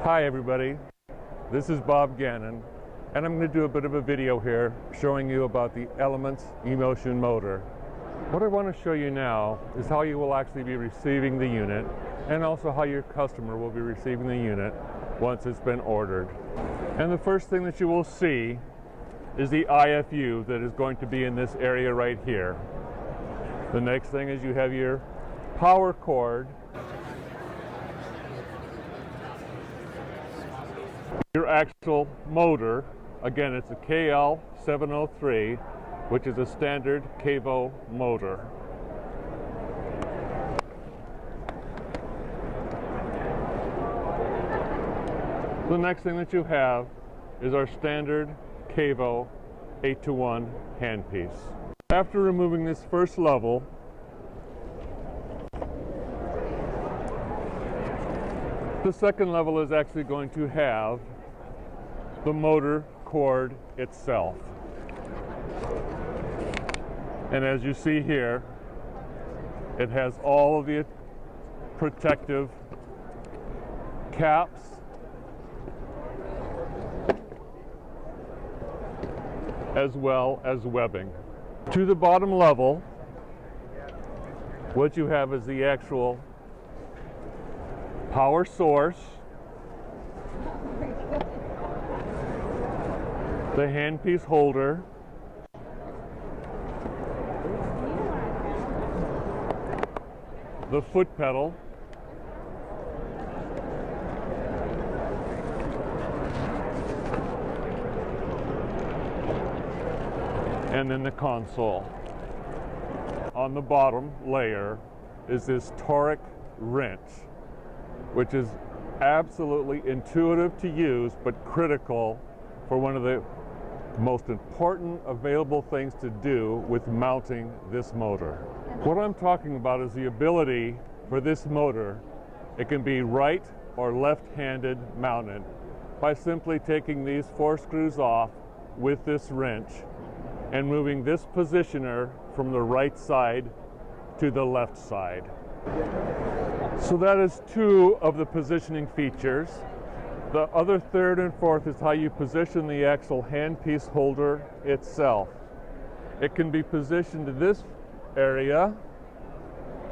Hi everybody, this is Bob Gannon, and I'm going to do a bit of a video here showing you about the Elements eMotion motor. What I want to show you now is how you will actually be receiving the unit, and also how your customer will be receiving the unit once it's been ordered. And the first thing that you will see is the IFU that is going to be in this area right here. The next thing is you have your power cord, your actual motor. Again, it's a KL703, which is a standard Kevo motor. The next thing that you have is our standard Kevo 8-to-1 handpiece. After removing this first level, the second level is actually going to have the motor cord itself. And as you see here, it has all of the protective caps as well as webbing. To the bottom level, what you have is the actual power source, the handpiece holder, the foot pedal, and then the console. On the bottom layer is this toric wrench, which is absolutely intuitive to use but critical for one of the most important available things to do with mounting this motor. What I'm talking about is the ability for this motor, it can be right or left-handed mounted by simply taking these 4 screws off with this wrench and moving this positioner from the right side to the left side. So that is 2 of the positioning features. The other third and fourth is how you position the actual handpiece holder itself. It can be positioned in this area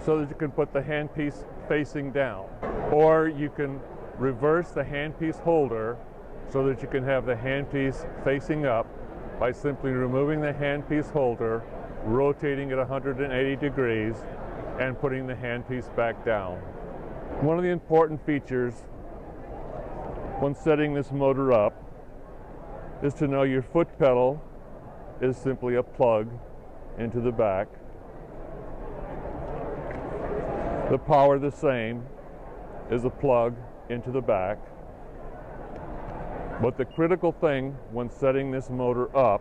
so that you can put the handpiece facing down, or you can reverse the handpiece holder so that you can have the handpiece facing up by simply removing the handpiece holder, rotating it 180 degrees, and putting the handpiece back down. One of the important features when setting this motor up is to know your foot pedal is simply a plug into the back. The power, the same, is a plug into the back. But the critical thing when setting this motor up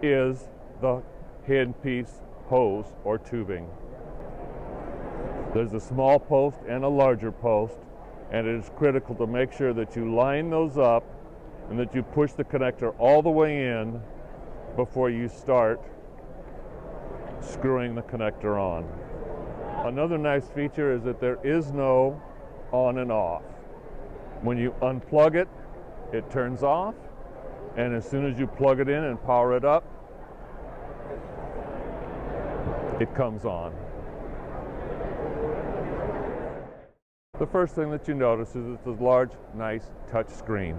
is the handpiece hose or tubing. There's a small post and a larger post, and it is critical to make sure that you line those up and that you push the connector all the way in before you start screwing the connector on. Another nice feature is that there is no on and off. When you unplug it, it turns off, and as soon as you plug it in and power it up, it comes on. The first thing that you notice is it's a large, nice touch screen.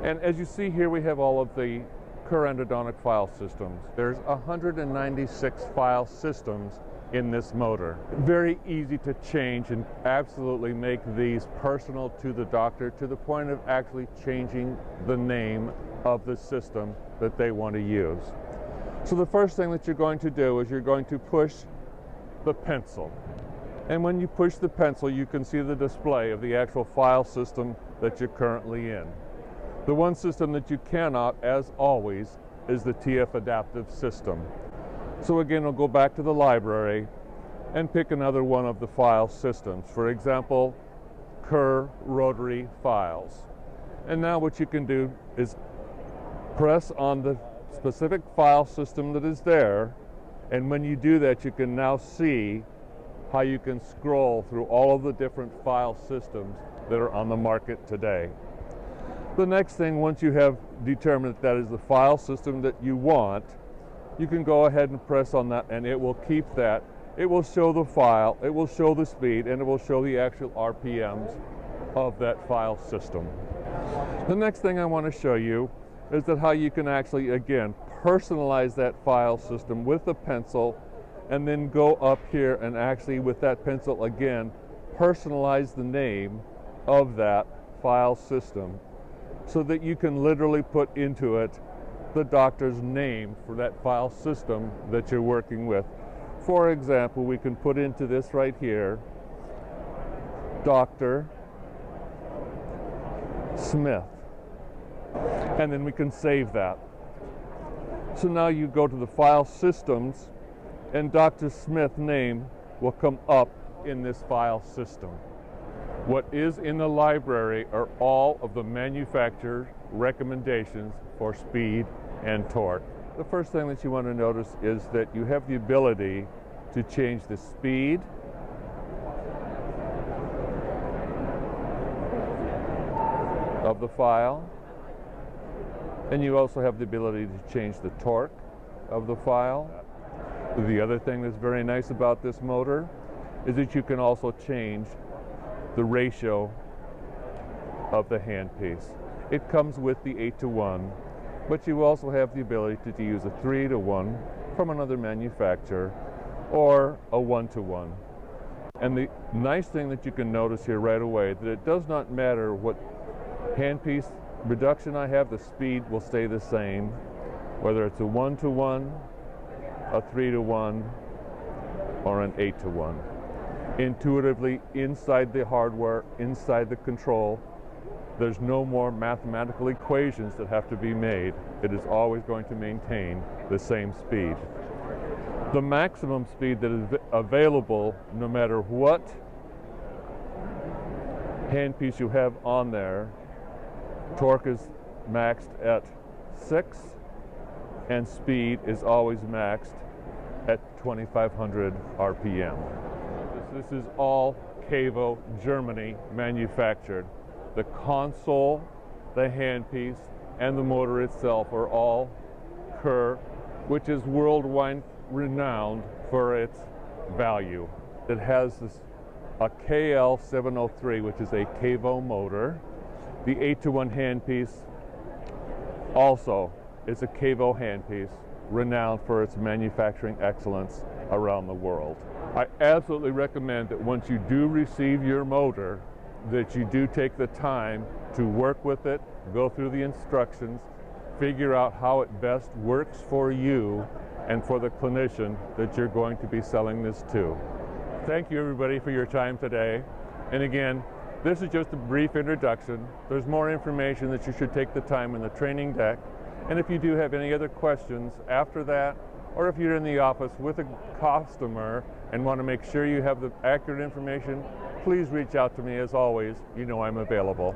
And as you see here, we have all of the Kerr endodontic file systems. There's 196 file systems in this motor. Very easy to change and absolutely make these personal to the doctor, to the point of actually changing the name of the system that they want to use. So the first thing that you're going to do is you're going to push the pencil. And when you push the pencil, you can see the display of the actual file system that you're currently in. The one system that you cannot, as always, is the TF adaptive system. So again, we'll go back to the library and pick another one of the file systems. For example, Kerr rotary files. And now what you can do is press on the specific file system that is there, and when you do that, you can now see how you can scroll through all of the different file systems that are on the market today. The next thing, once you have determined that is the file system that you want, you can go ahead and press on that and it will keep that. It will show the file, it will show the speed, and it will show the actual RPMs of that file system. The next thing I want to show you is that how you can actually, again, personalize that file system with a pencil, and then go up here and actually with that pencil again personalize the name of that file system, so that you can literally put into it the doctor's name for that file system that you're working with. For example, we can put into this right here, Dr. Smith, and then we can save that. So now you go to the file systems and Dr. Smith's name will come up in this file system. What is in the library are all of the manufacturer's recommendations for speed and torque. The first thing that you want to notice is that you have the ability to change the speed, of the file, and you also have the ability to change the torque of the file. The other thing that's very nice about this motor is that you can also change the ratio of the handpiece. It comes with the 8:1, but you also have the ability to use a 3:1 from another manufacturer or a 1:1. And the nice thing that you can notice here right away, that it does not matter what handpiece reduction I have, the speed will stay the same, whether it's a 1:1, a 3:1, or an 8:1. Intuitively, inside the hardware, inside the control, there's no more mathematical equations that have to be made. It is always going to maintain the same speed. The maximum speed that is available, no matter what handpiece you have on there, torque is maxed at 6 and speed is always maxed at 2500 RPM. This is all Kevo, Germany manufactured. The console, the handpiece, and the motor itself are all Kerr, which is worldwide renowned for its value. It has a KL703, which is a Kevo motor. The 8:1 handpiece also is a Kevo handpiece, renowned for its manufacturing excellence around the world. I absolutely recommend that once you do receive your motor, that you do take the time to work with it, go through the instructions, figure out how it best works for you and for the clinician that you're going to be selling this to. Thank you everybody for your time today. And again, this is just a brief introduction. There's more information that you should take the time in the training deck. And if you do have any other questions after that, or if you're in the office with a customer and want to make sure you have the accurate information, please reach out to me. As always, you know I'm available.